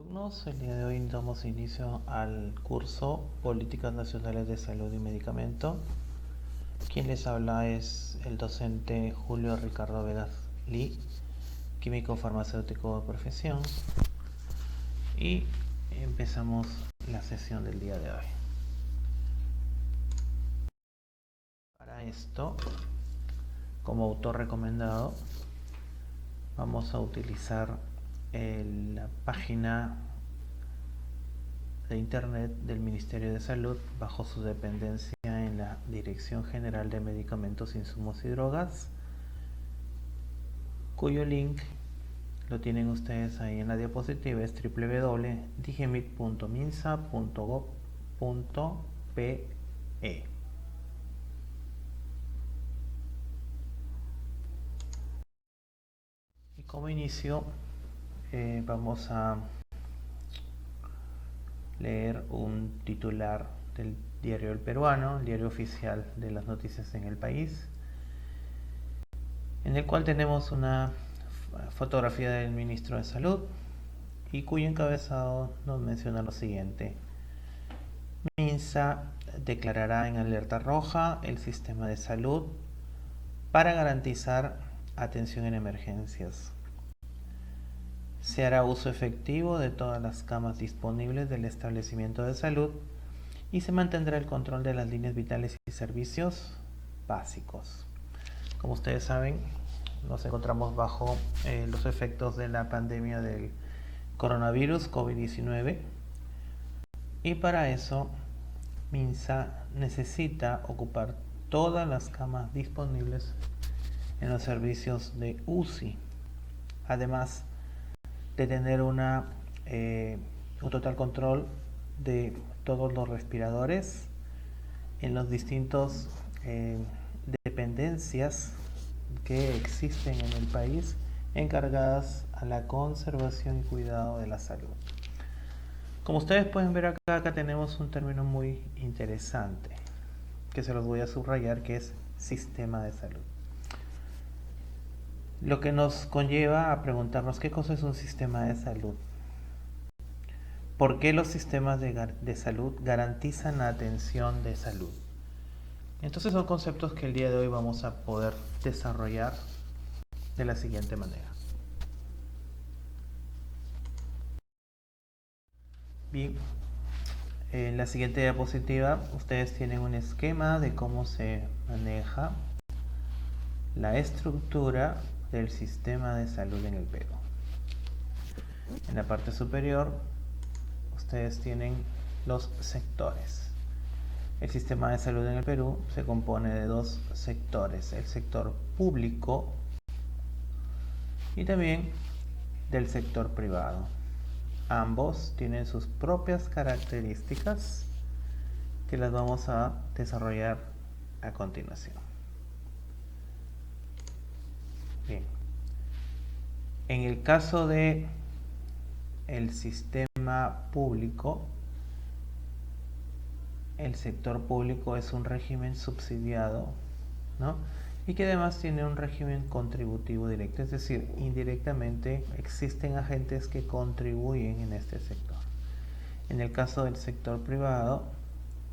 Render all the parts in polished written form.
alumnos, el día de hoy damos inicio al curso Políticas Nacionales de Salud y Medicamento. Quien les habla es el docente Julio Ricardo Vegas Lee, químico farmacéutico de profesión, y empezamos la sesión del día de hoy. Para esto, como autor recomendado, vamos a utilizar la página de Internet del Ministerio de Salud bajo su dependencia en la Dirección General de Medicamentos, Insumos y Drogas, cuyo link lo tienen ustedes ahí en la diapositiva, es www.digemit.minsa.gov.pe. Y como inicio, vamos a leer un titular del diario El Peruano, el diario oficial de las noticias en el país, en el cual tenemos una fotografía del ministro de Salud y cuyo encabezado nos menciona lo siguiente: MINSA declarará en alerta roja el sistema de salud para garantizar atención en emergencias. Se hará uso efectivo de todas las camas disponibles del establecimiento de salud y se mantendrá el control de las líneas vitales y servicios básicos. Como ustedes saben, nos encontramos bajo los efectos de la pandemia del coronavirus COVID-19 y para eso MINSA necesita ocupar todas las camas disponibles en los servicios de UCI, además de tener un total control de todos los respiradores en los distintos dependencias que existen en el país encargadas a la conservación y cuidado de la salud. Como ustedes pueden ver acá tenemos un término muy interesante que se los voy a subrayar, que es sistema de salud. Lo que nos conlleva a preguntarnos qué cosa es un sistema de salud. ¿Por qué los sistemas de salud garantizan la atención de salud? Entonces son conceptos que el día de hoy vamos a poder desarrollar de la siguiente manera. Bien, en la siguiente diapositiva ustedes tienen un esquema de cómo se maneja la estructura del sistema de salud en el Perú. En la parte superior ustedes tienen los sectores. El sistema de salud en el Perú se compone de dos sectores: el sector público y también del sector privado. Ambos tienen sus propias características que las vamos a desarrollar a continuación. Bien, en el caso de el sistema público, el sector público es un régimen subsidiado, ¿no? Y que además tiene un régimen contributivo directo, es decir, indirectamente existen agentes que contribuyen en este sector. En el caso del sector privado,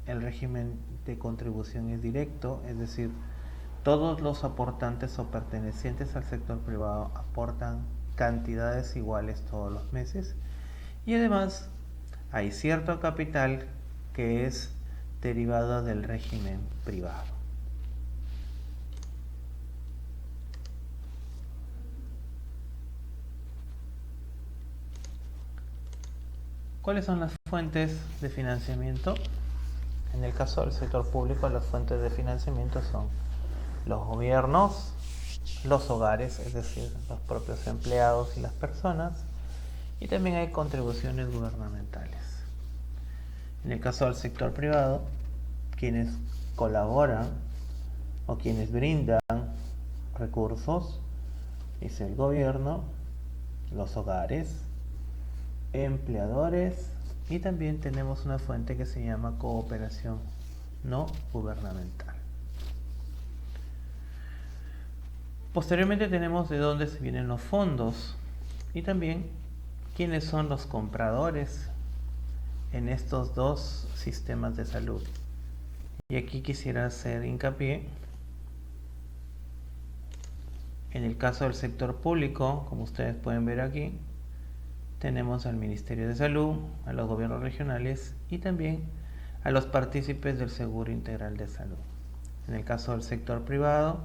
el régimen de contribución es directo, es decir, todos los aportantes o pertenecientes al sector privado aportan cantidades iguales todos los meses y además hay cierto capital que es derivado del régimen privado. ¿Cuáles son las fuentes de financiamiento? En el caso del sector público, las fuentes de financiamiento son los gobiernos, los hogares, es decir, los propios empleados y las personas, y también hay contribuciones gubernamentales. En el caso del sector privado, quienes colaboran o quienes brindan recursos es el gobierno, los hogares, empleadores, y también tenemos una fuente que se llama cooperación no gubernamental. Posteriormente tenemos de dónde se vienen los fondos y también quiénes son los compradores en estos dos sistemas de salud. Y aquí quisiera hacer hincapié en el caso del sector público. Como ustedes pueden ver aquí, tenemos al Ministerio de Salud, a los gobiernos regionales y también a los partícipes del Seguro Integral de Salud. En el caso del sector privado,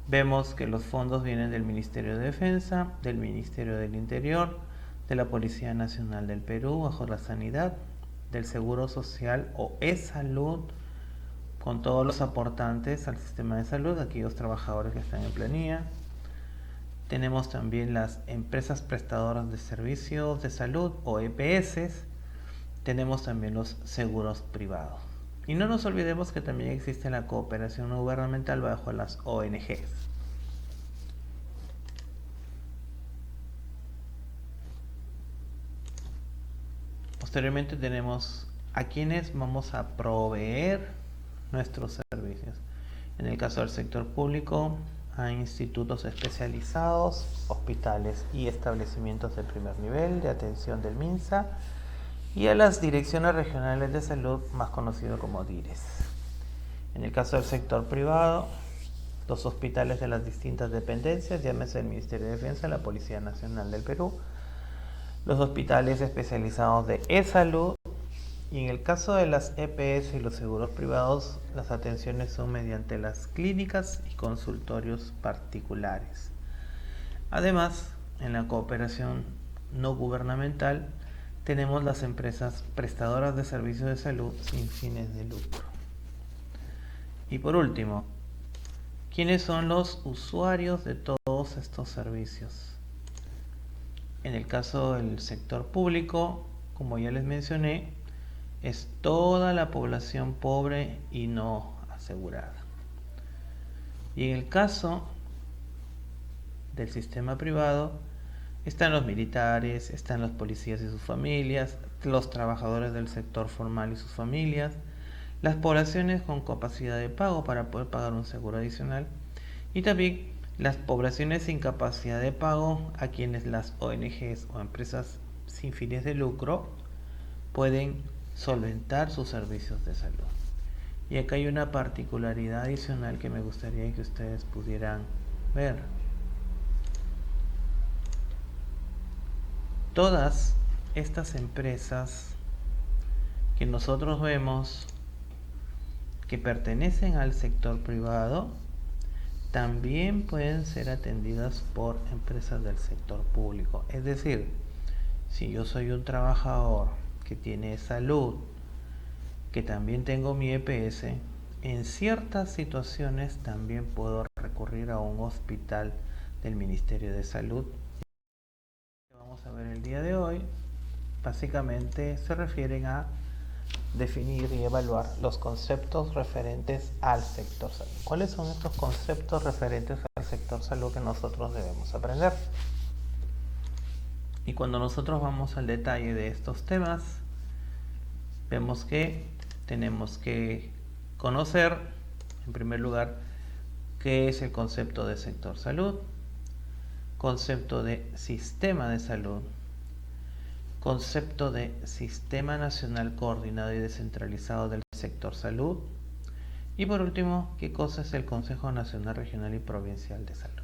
vemos que los fondos vienen del Ministerio de Defensa, del Ministerio del Interior, de la Policía Nacional del Perú, bajo la Sanidad, del Seguro Social o E-Salud, con todos los aportantes al sistema de salud, aquellos trabajadores que están en planilla. Tenemos también las empresas prestadoras de servicios de salud o EPS. Tenemos también los seguros privados. Y no nos olvidemos que también existe la cooperación no gubernamental bajo las ONGs. Posteriormente tenemos a quienes vamos a proveer nuestros servicios. En el caso del sector público, a institutos especializados, hospitales y establecimientos de primer nivel de atención del MINSA, y a las direcciones regionales de salud, más conocido como DIRES. En el caso del sector privado, los hospitales de las distintas dependencias, llámese el Ministerio de Defensa, la Policía Nacional del Perú, los hospitales especializados de E-Salud, y en el caso de las EPS y los seguros privados, las atenciones son mediante las clínicas y consultorios particulares. Además, en la cooperación no gubernamental, tenemos las empresas prestadoras de servicios de salud sin fines de lucro. Y por último, ¿quiénes son los usuarios de todos estos servicios? En el caso del sector público, como ya les mencioné, es toda la población pobre y no asegurada. Y en el caso del sistema privado, están los militares, están los policías y sus familias, los trabajadores del sector formal y sus familias, las poblaciones con capacidad de pago para poder pagar un seguro adicional, y también las poblaciones sin capacidad de pago, a quienes las ONGs o empresas sin fines de lucro pueden solventar sus servicios de salud. Y acá hay una particularidad adicional que me gustaría que ustedes pudieran ver. Todas estas empresas que nosotros vemos que pertenecen al sector privado también pueden ser atendidas por empresas del sector público. Es decir, si yo soy un trabajador que tiene salud, que también tengo mi EPS, en ciertas situaciones también puedo recurrir a un hospital del Ministerio de Salud. Lo que vamos a ver el día de hoy básicamente se refieren a definir y evaluar los conceptos referentes al sector salud. ¿Cuáles son estos conceptos referentes al sector salud que nosotros debemos aprender? Y cuando nosotros vamos al detalle de estos temas, vemos que tenemos que conocer, en primer lugar, qué es el concepto de sector salud, concepto de sistema de salud, concepto de Sistema Nacional Coordinado y Descentralizado del Sector Salud, y por último, qué cosa es el Consejo Nacional, Regional y Provincial de Salud.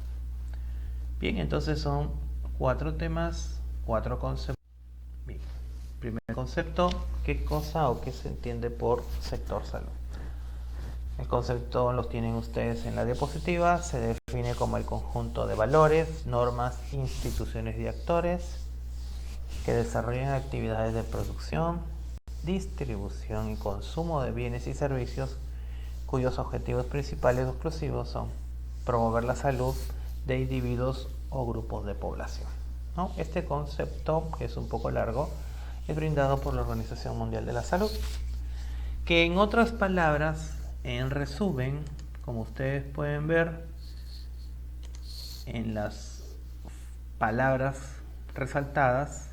Bien, entonces son 4 temas, 4 conceptos. Bien, primer concepto, ¿qué cosa o qué se entiende por sector salud? El concepto lo tienen ustedes en la diapositiva. Se define como el conjunto de valores, normas, instituciones y actores que desarrollan actividades de producción, distribución y consumo de bienes y servicios cuyos objetivos principales o exclusivos son promover la salud de individuos o grupos de población, ¿no? Este concepto, que es un poco largo, es brindado por la Organización Mundial de la Salud, que en otras palabras, en resumen, como ustedes pueden ver en las palabras resaltadas,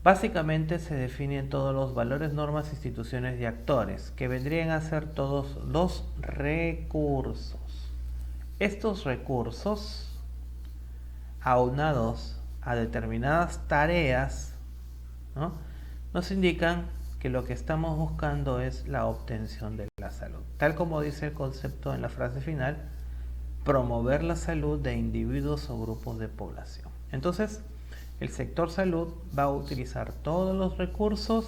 básicamente se definen todos los valores, normas, instituciones y actores, que vendrían a ser todos los recursos. Estos recursos, aunados a determinadas tareas, ¿no? Nos indican que lo que estamos buscando es la obtención de la salud. Tal como dice el concepto en la frase final, promover la salud de individuos o grupos de población. Entonces, el sector salud va a utilizar todos los recursos,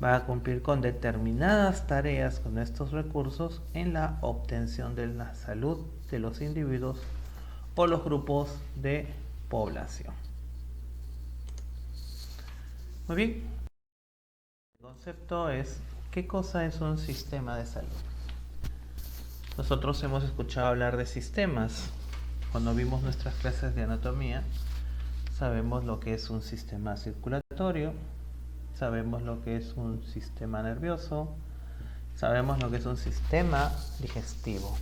va a cumplir con determinadas tareas con estos recursos en la obtención de la salud de los individuos o los grupos de población. Muy bien. El concepto es, ¿qué cosa es un sistema de salud? Nosotros hemos escuchado hablar de sistemas. Cuando vimos nuestras clases de anatomía, sabemos lo que es un sistema circulatorio, sabemos lo que es un sistema nervioso, sabemos lo que es un sistema digestivo.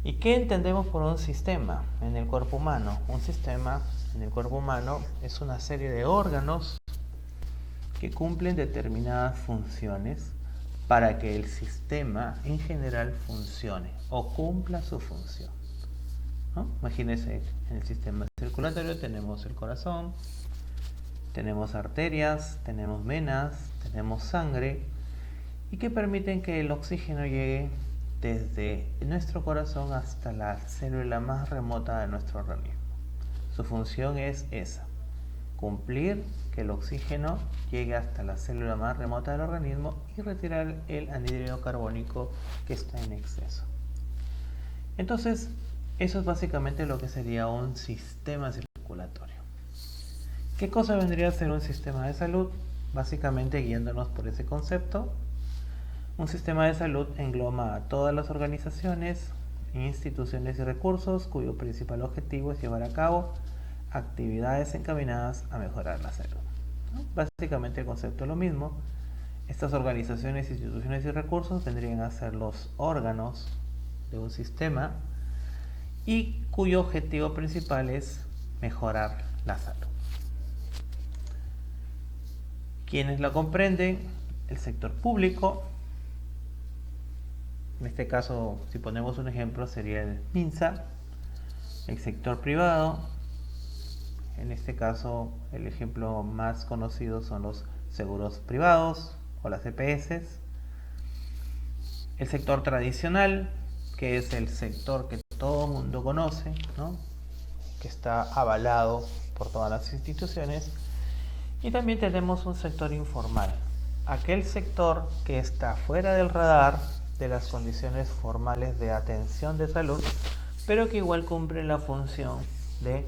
¿Y qué entendemos por un sistema en el cuerpo humano? Un sistema en el cuerpo humano es una serie de órganos que cumplen determinadas funciones para que el sistema en general funcione o cumpla su función, ¿no? Imagínense, en el sistema circulatorio tenemos el corazón, tenemos arterias, tenemos venas, tenemos sangre y que permiten que el oxígeno llegue desde nuestro corazón hasta la célula más remota de nuestro organismo. Su función es esa, cumplir que el oxígeno llegue hasta la célula más remota del organismo y retirar el anhídrido carbónico que está en exceso. Entonces, eso es básicamente lo que sería un sistema circulatorio. ¿Qué cosa vendría a ser un sistema de salud? Básicamente, guiándonos por ese concepto, un sistema de salud engloba a todas las organizaciones, instituciones y recursos cuyo principal objetivo es llevar a cabo actividades encaminadas a mejorar la salud, ¿no? Básicamente el concepto es lo mismo. Estas organizaciones, instituciones y recursos vendrían a ser los órganos de un sistema y cuyo objetivo principal es mejorar la salud. ¿Quiénes la comprenden? El sector público. En este caso, si ponemos un ejemplo, sería el MINSA. El sector privado. En este caso, el ejemplo más conocido son los seguros privados o las EPS. El sector tradicional, que es el sector que todo el mundo conoce, ¿no? Que está avalado por todas las instituciones. Y también tenemos un sector informal, aquel sector que está fuera del radar de las condiciones formales de atención de salud, pero que igual cumple la función de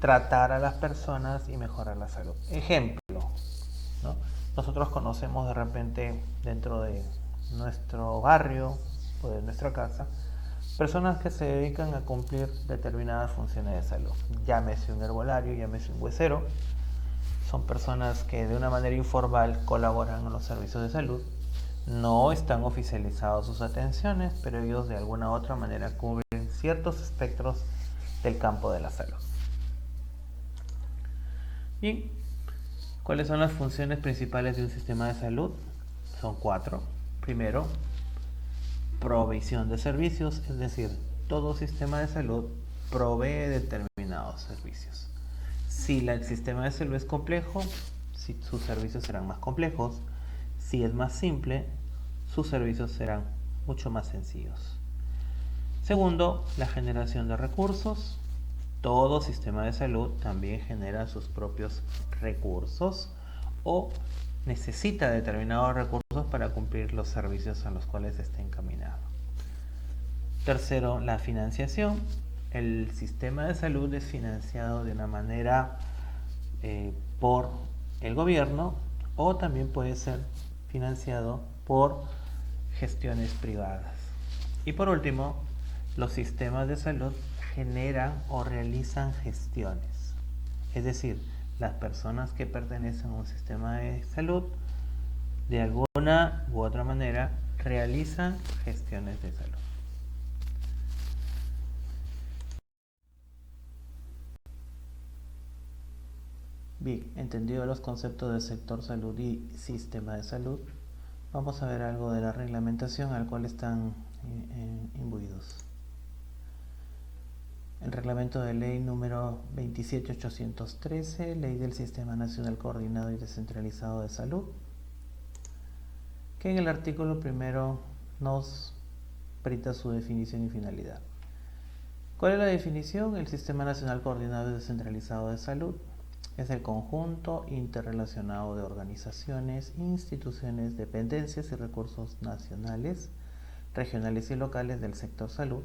tratar a las personas y mejorar la salud. Ejemplo, ¿no? Nosotros conocemos de repente dentro de nuestro barrio o de nuestra casa personas que se dedican a cumplir determinadas funciones de salud. Llámese un herbolario, llámese un huesero. Son personas que de una manera informal colaboran en los servicios de salud. No están oficializados sus atenciones, pero ellos de alguna u otra manera cubren ciertos espectros del campo de la salud. Bien, ¿cuáles son las funciones principales de un sistema de salud? Son 4. Primero, provisión de servicios, es decir, todo sistema de salud provee determinados servicios. Si el sistema de salud es complejo, sus servicios serán más complejos. Si es más simple, sus servicios serán mucho más sencillos. Segundo, la generación de recursos. Todo sistema de salud también genera sus propios recursos o necesita determinados recursos para cumplir los servicios a los cuales está encaminado. Tercero, la financiación. El sistema de salud es financiado de una manera por el gobierno o también puede ser financiado por gestiones privadas. Y por último, los sistemas de salud generan o realizan gestiones. Es decir, las personas que pertenecen a un sistema de salud de alguna u otra manera realizan gestiones de salud. Bien, entendido los conceptos del sector salud y sistema de salud, vamos a ver algo de la reglamentación al cual están imbuidos. el reglamento de ley número 27813, ley del Sistema Nacional Coordinado y Descentralizado de Salud, que en el artículo primero nos brinda su definición y finalidad. ¿Cuál es la definición? El Sistema Nacional Coordinado y Descentralizado de Salud es el conjunto interrelacionado de organizaciones, instituciones, dependencias y recursos nacionales, regionales y locales del sector salud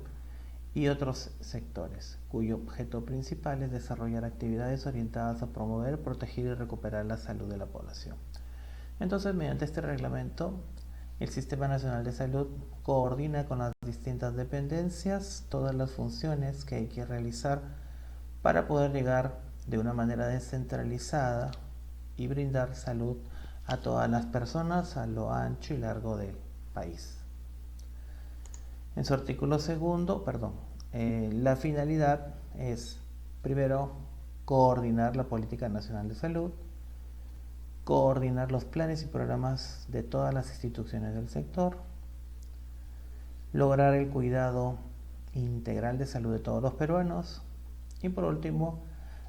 y otros sectores, cuyo objeto principal es desarrollar actividades orientadas a promover, proteger y recuperar la salud de la población. Entonces, mediante este reglamento, el Sistema Nacional de Salud coordina con las distintas dependencias todas las funciones que hay que realizar para poder llegar de una manera descentralizada y brindar salud a todas las personas a lo ancho y largo del país. En su artículo segundo, la finalidad es, primero, coordinar la política nacional de salud, coordinar los planes y programas de todas las instituciones del sector, lograr el cuidado integral de salud de todos los peruanos y, por último,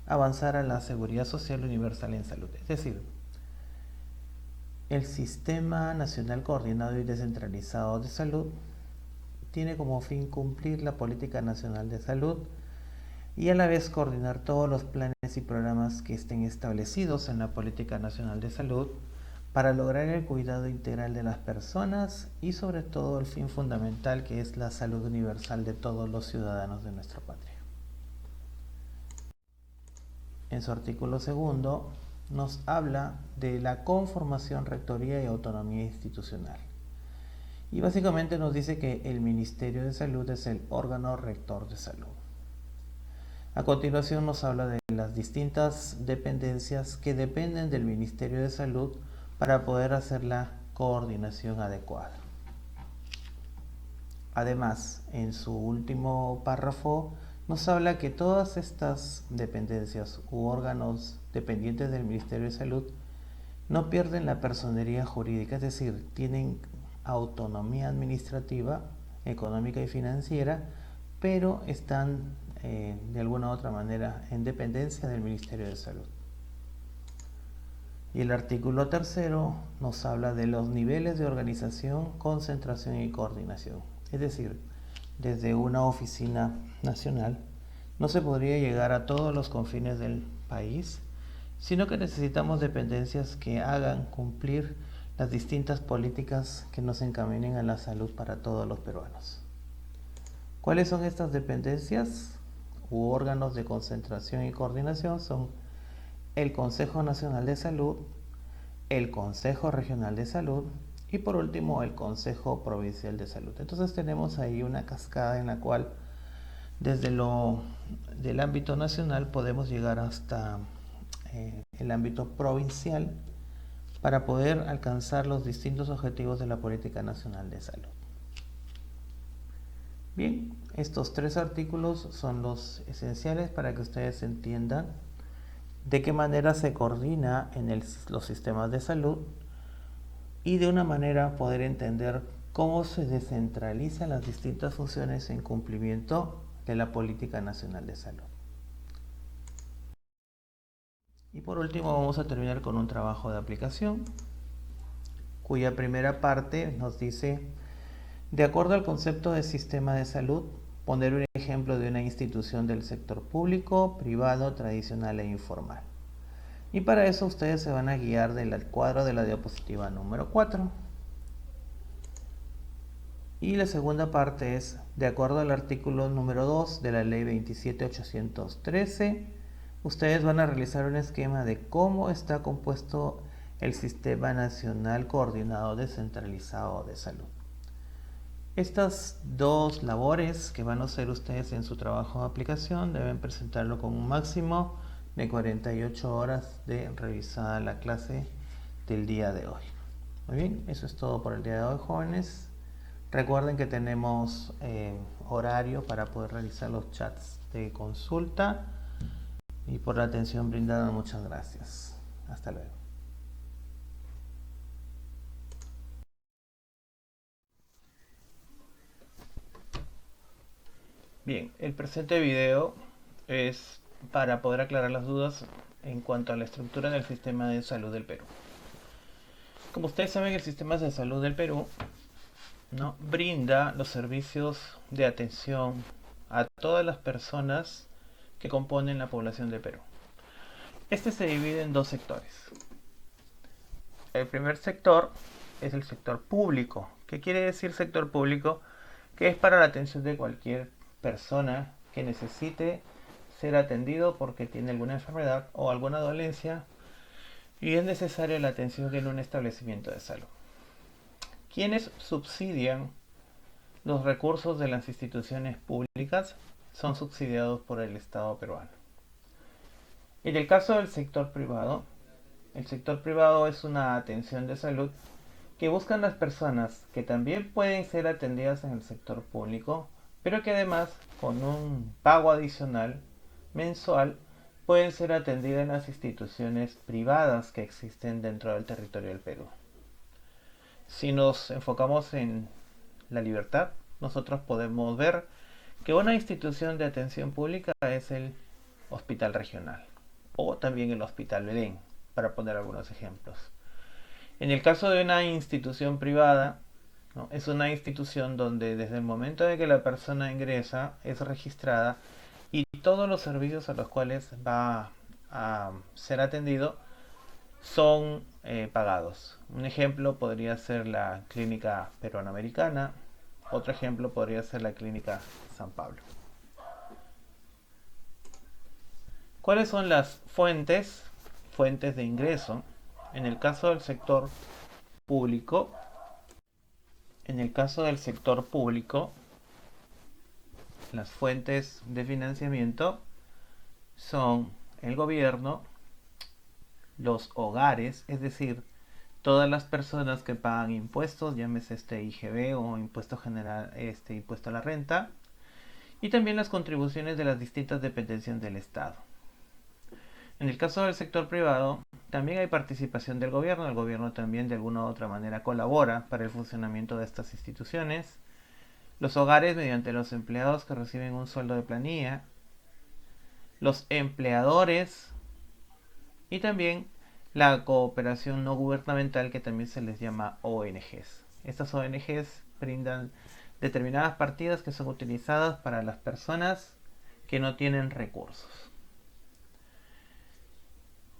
avanzar a la seguridad social universal en salud. Es decir, el Sistema Nacional Coordinado y Descentralizado de Salud tiene como fin cumplir la política nacional de salud y a la vez coordinar todos los planes y programas que estén establecidos en la política nacional de salud para lograr el cuidado integral de las personas y sobre todo el fin fundamental que es la salud universal de todos los ciudadanos de nuestra patria. En su artículo segundo nos habla de la conformación, rectoría y autonomía institucional. Y básicamente nos dice que el Ministerio de Salud es el órgano rector de salud. A continuación nos habla de las distintas dependencias que dependen del Ministerio de Salud para poder hacer la coordinación adecuada. Además, en su último párrafo nos habla que todas estas dependencias u órganos dependientes del Ministerio de Salud no pierden la personería jurídica, es decir, tienen autonomía administrativa, económica y financiera, pero están de alguna u otra manera en dependencia del Ministerio de Salud. Y el artículo tercero nos habla de los niveles de organización, concentración y coordinación. Es decir, desde una oficina nacional no se podría llegar a todos los confines del país, sino que necesitamos dependencias que hagan cumplir las distintas políticas que nos encaminen a la salud para todos los peruanos. ¿Cuáles son estas dependencias u órganos de concentración y coordinación? Son el Consejo Nacional de Salud, el Consejo Regional de Salud y por último el Consejo Provincial de Salud. Entonces tenemos ahí una cascada en la cual desde del ámbito nacional podemos llegar hasta el ámbito provincial para poder alcanzar los distintos objetivos de la Política Nacional de Salud. Bien, estos tres artículos son los esenciales para que ustedes entiendan de qué manera se coordina en los sistemas de salud y de una manera poder entender cómo se descentralizan las distintas funciones en cumplimiento de la Política Nacional de Salud. Y por último vamos a terminar con un trabajo de aplicación, cuya primera parte nos dice, de acuerdo al concepto de sistema de salud, poner un ejemplo de una institución del sector público, privado, tradicional e informal. Y para eso ustedes se van a guiar del cuadro de la diapositiva número 4. Y la segunda parte es, de acuerdo al artículo número 2 de la ley 27813, ustedes van a realizar un esquema de cómo está compuesto el Sistema Nacional Coordinado Descentralizado de Salud. Estas dos labores que van a hacer ustedes en su trabajo de aplicación deben presentarlo con un máximo de 48 horas de revisada la clase del día de hoy. Muy bien, eso es todo por el día de hoy, jóvenes. Recuerden que tenemos horario para poder realizar los chats de consulta y por la atención brindada, muchas gracias. Hasta luego. Bien, el presente video es para poder aclarar las dudas en cuanto a la estructura del sistema de salud del Perú. Como ustedes saben, el sistema de salud del Perú, ¿no?, brinda los servicios de atención a todas las personas que componen la población del Perú. Este se divide en dos sectores. El primer sector es el sector público. ¿Qué quiere decir sector público? Que es para la atención de cualquier persona que necesite ser atendido porque tiene alguna enfermedad o alguna dolencia y es necesaria la atención en un establecimiento de salud. Quienes subsidian los recursos de las instituciones públicas son subsidiados por el Estado peruano. En el caso del sector privado, el sector privado es una atención de salud que buscan las personas que también pueden ser atendidas en el sector público, pero que además, con un pago adicional mensual, pueden ser atendidas en las instituciones privadas que existen dentro del territorio del Perú. Si nos enfocamos en la libertad, nosotros podemos ver que una institución de atención pública es el Hospital Regional o también el Hospital Belén, para poner algunos ejemplos. En el caso de una institución privada, ¿no?, es una institución donde desde el momento de que la persona ingresa es registrada y todos los servicios a los cuales va a ser atendido son pagados. Un ejemplo podría ser la Clínica Peruano-Americana, otro ejemplo podría ser la Clínica San Pablo. ¿Cuáles son las fuentes de ingreso? En el caso del sector público, las fuentes de financiamiento son el gobierno, los hogares, es decir, todas las personas que pagan impuestos, llámese IGB o impuesto general, impuesto a la renta, y también las contribuciones de las distintas dependencias del Estado. En el caso del sector privado, también hay participación del gobierno. El gobierno también de alguna u otra manera colabora para el funcionamiento de estas instituciones. Los hogares mediante los empleados que reciben un sueldo de planilla. Los empleadores y también la cooperación no gubernamental, que también se les llama ONGs. Estas ONGs brindan determinadas partidas que son utilizadas para las personas que no tienen recursos.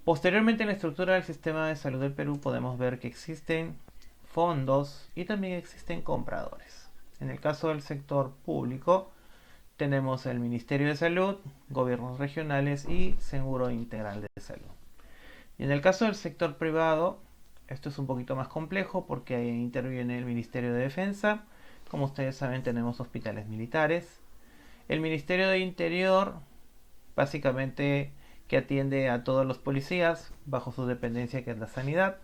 Posteriormente, en la estructura del sistema de salud del Perú podemos ver que existen fondos y también existen compradores. En el caso del sector público tenemos el Ministerio de Salud, gobiernos regionales y Seguro Integral de Salud. Y en el caso del sector privado, esto es un poquito más complejo porque ahí interviene el Ministerio de Defensa. Como ustedes saben, tenemos hospitales militares. El Ministerio de Interior, básicamente, que atiende a todos los policías bajo su dependencia, que es la sanidad.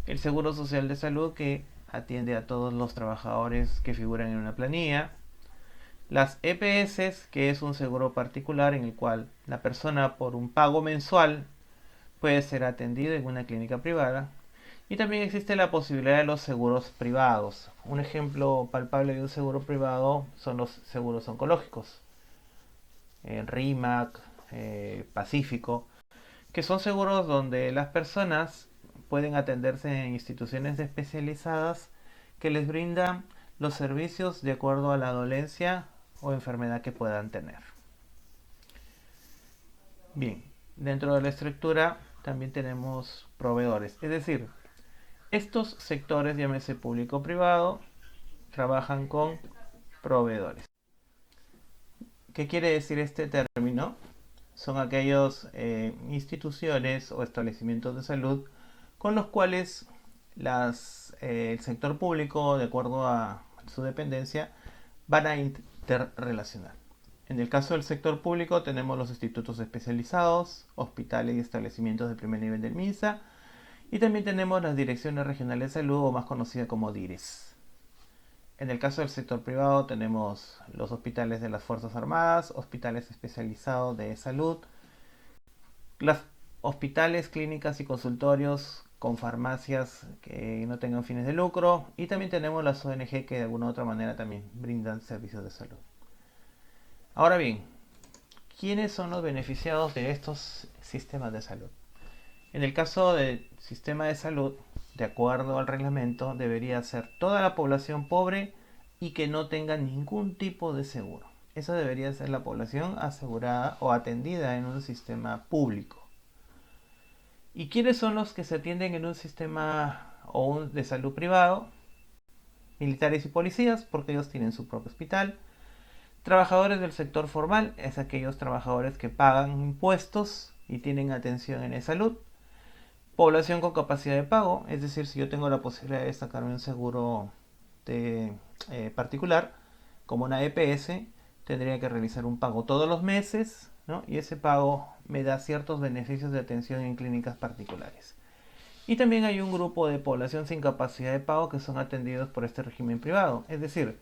El Seguro Social de Salud, que atiende a todos los trabajadores que figuran en una planilla. Las EPS, que es un seguro particular en el cual la persona, por un pago mensual, puede ser atendido en una clínica privada. Y también existe la posibilidad de los seguros privados. Un ejemplo palpable de un seguro privado son los seguros oncológicos, RIMAC, Pacífico, que son seguros donde las personas pueden atenderse en instituciones especializadas que les brindan los servicios de acuerdo a la dolencia o enfermedad que puedan tener. Bien, dentro de la estructura también tenemos proveedores, es decir, estos sectores, llámese público o privado, trabajan con proveedores. ¿Qué quiere decir este término? Son aquellas instituciones o establecimientos de salud con los cuales el sector público, de acuerdo a su dependencia, van a interrelacionar. En el caso del sector público tenemos los institutos especializados, hospitales y establecimientos de primer nivel del MINSA, y también tenemos las direcciones regionales de salud, o más conocidas como DIRES. En el caso del sector privado tenemos los hospitales de las Fuerzas Armadas, hospitales especializados de salud, los hospitales, clínicas y consultorios con farmacias que no tengan fines de lucro, y también tenemos las ONG que de alguna u otra manera también brindan servicios de salud. Ahora bien, ¿quiénes son los beneficiados de estos sistemas de salud? En el caso del sistema de salud, de acuerdo al reglamento, debería ser toda la población pobre y que no tenga ningún tipo de seguro. Esa debería ser la población asegurada o atendida en un sistema público. ¿Y quiénes son los que se atienden en un sistema de salud privado? Militares y policías, porque ellos tienen su propio hospital. Trabajadores del sector formal, es aquellos trabajadores que pagan impuestos y tienen atención en salud. Población con capacidad de pago, es decir, si yo tengo la posibilidad de sacarme un seguro de, particular, como una EPS, tendría que realizar un pago todos los meses, ¿no? Y ese pago me da ciertos beneficios de atención en clínicas particulares. Y también hay un grupo de población sin capacidad de pago que son atendidos por este régimen privado. Es decir,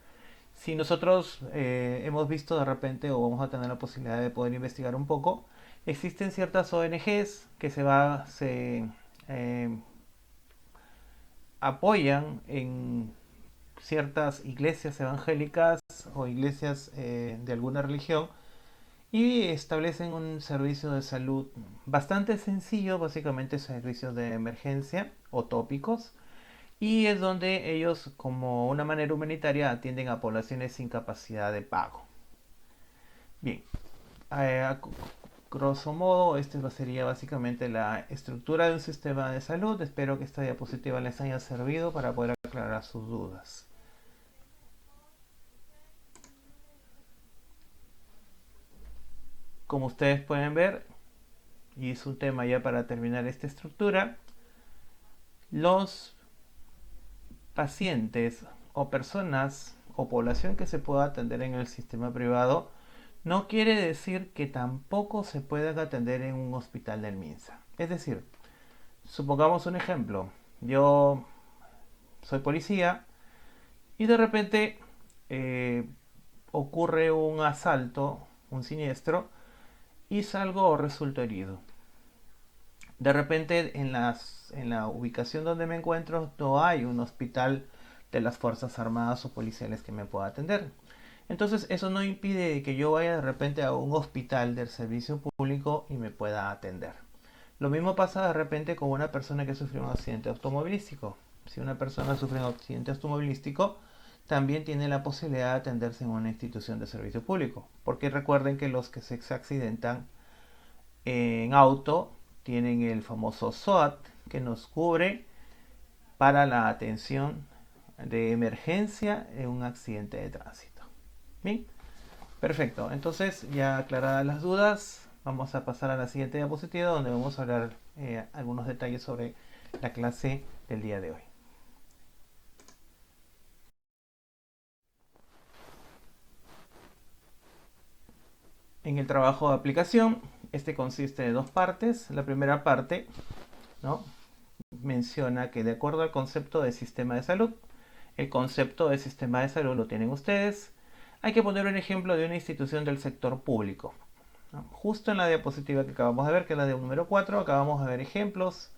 si nosotros hemos visto de repente o vamos a tener la posibilidad de poder investigar un poco, existen ciertas ONGs que se eh, apoyan en ciertas iglesias evangélicas o iglesias de alguna religión y establecen un servicio de salud bastante sencillo, básicamente servicios de emergencia o tópicos, y es donde ellos como una manera humanitaria atienden a poblaciones sin capacidad de pago. Bien, a grosso modo, esta sería básicamente la estructura de un sistema de salud. Espero que esta diapositiva les haya servido para poder aclarar sus dudas. Como ustedes pueden ver, y es un tema ya para terminar esta estructura, los pacientes o personas o población que se pueda atender en el sistema privado no quiere decir que tampoco se puedan atender en un hospital del MINSA. Es decir, supongamos un ejemplo. Yo soy policía y de repente eh, ocurre un asalto, un siniestro, y salgo o resulto herido. De repente en la ubicación donde me encuentro no hay un hospital de las Fuerzas Armadas o policiales que me pueda atender. Entonces eso no impide que yo vaya de repente a un hospital del servicio público y me pueda atender. Lo mismo pasa de repente con una persona que sufrió un accidente automovilístico. Si una persona sufre un accidente automovilístico, también tiene la posibilidad de atenderse en una institución de servicio público. Porque recuerden que los que se accidentan en auto tienen el famoso SOAT que nos cubre para la atención de emergencia en un accidente de tránsito. Bien, perfecto. Entonces, ya aclaradas las dudas, vamos a pasar a la siguiente diapositiva donde vamos a hablar algunos detalles sobre la clase del día de hoy. En el trabajo de aplicación, este consiste de dos partes. La primera parte, ¿no?, menciona que de acuerdo al concepto de sistema de salud, el concepto de sistema de salud lo tienen ustedes, hay que poner un ejemplo de una institución del sector público. Justo en la diapositiva que acabamos de ver, que es la de número 4, acabamos de ver ejemplos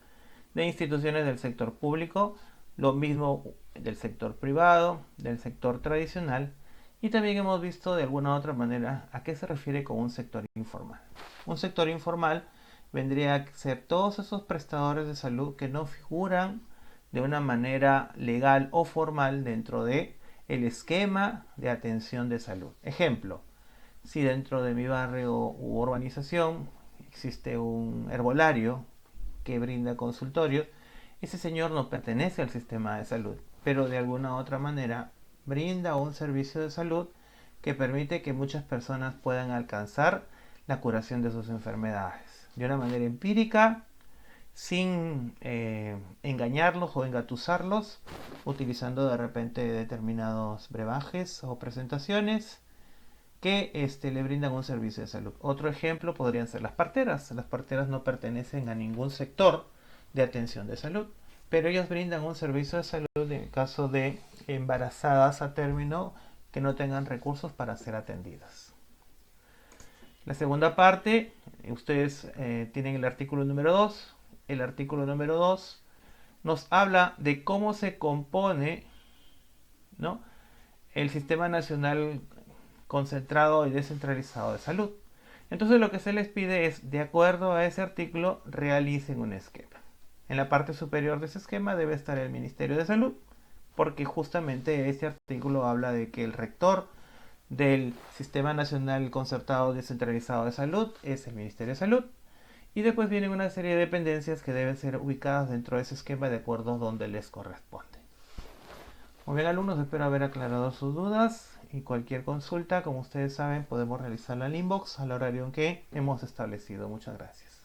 de instituciones del sector público, lo mismo del sector privado, del sector tradicional, y también hemos visto de alguna u otra manera a qué se refiere con un sector informal. Un sector informal vendría a ser todos esos prestadores de salud que no figuran de una manera legal o formal dentro de el esquema de atención de salud. Ejemplo, si dentro de mi barrio u urbanización existe un herbolario que brinda consultorios, ese señor no pertenece al sistema de salud, pero de alguna u otra manera brinda un servicio de salud que permite que muchas personas puedan alcanzar la curación de sus enfermedades de una manera empírica, sin engañarlos o engatusarlos, utilizando de repente determinados brebajes o presentaciones que le brindan un servicio de salud. Otro ejemplo podrían ser las parteras. Las parteras no pertenecen a ningún sector de atención de salud, pero ellos brindan un servicio de salud en caso de embarazadas a término que no tengan recursos para ser atendidas. La segunda parte, ustedes tienen el artículo número 2. El artículo número 2 nos habla de cómo se compone, ¿no?, el Sistema Nacional concentrado y descentralizado de salud. Entonces lo que se les pide es, de acuerdo a ese artículo, realicen un esquema. En la parte superior de ese esquema debe estar el Ministerio de Salud, porque justamente este artículo habla de que el rector del Sistema Nacional Concertado Descentralizado de Salud es el Ministerio de Salud. Y después vienen una serie de dependencias que deben ser ubicadas dentro de ese esquema de acuerdo a donde les corresponde. Muy bien, alumnos, espero haber aclarado sus dudas y cualquier consulta, como ustedes saben, podemos realizarla al inbox al horario en que hemos establecido. Muchas gracias.